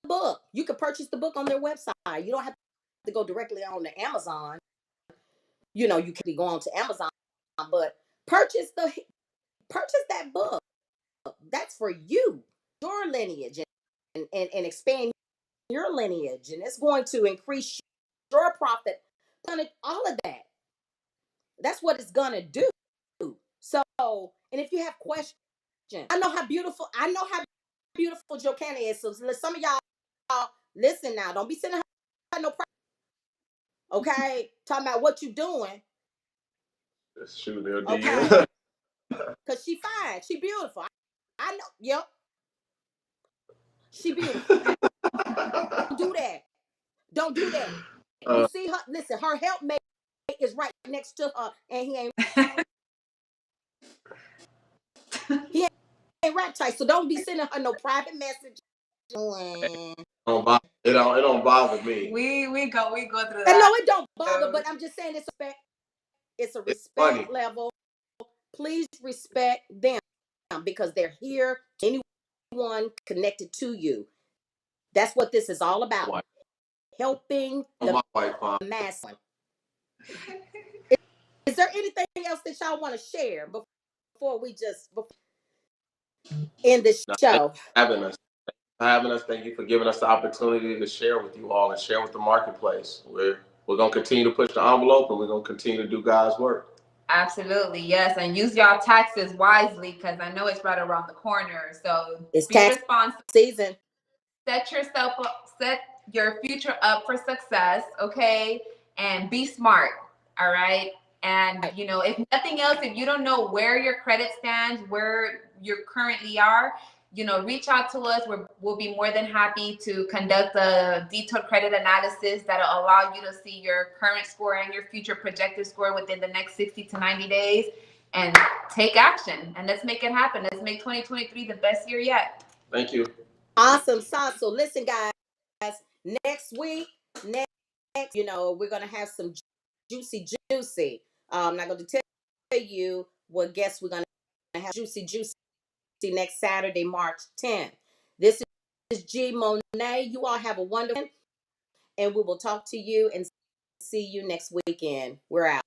Book. You can purchase the book on their website. You don't have to go directly on to Amazon. You can be going to Amazon, but purchase that book. That's for you, your lineage, and expand your lineage, and it's going to increase your profit. All of that. That's what it's gonna do. So, and if you have questions, I know how beautiful Jocanna is. So some of y'all listen now. Don't be sending her no problem. Okay, talking about what you doing. Just shoot their Okay, DM. because she fine, she beautiful. I know. Yep, she beautiful. Don't do that. Don't do that. You see her. Listen, her helpmate is right next to her, and he ain't rap tight. So don't be sending her no private message. It don't bother me. We go through I that. know it don't bother, but I'm just saying it's a respect level. Please respect them because they're here. Anyone connected to you. That's what this is all about. White. Helping the mass. Is there anything else that y'all want to share before we just end the show? Having us. Thank you for giving us the opportunity to share with you all and share with the marketplace. We're going to continue to push the envelope, and we're going to continue to do God's work. Absolutely, yes. And use y'all taxes wisely because I know it's right around the corner. So It's be tax responsible. season. Set yourself up, set your future up for success, okay? And be smart, all right? And Right. you know, if nothing else, if you don't know where your credit stands, where you currently are, you know, reach out to us. We'll be more than happy to conduct a detailed credit analysis that'll allow you to see your current score and your future projected score within the next 60 to 90 days and take action. And let's make it happen. Let's make 2023 the best year yet. Thank you. Awesome sauce. So listen, guys, next week, next, we're gonna have some juicy. I'm not gonna tell you what guests we're gonna have juicy next Saturday, March 10th. This is G Mone'a. You all have a wonderful, and we will talk to you and see you next weekend. We're out.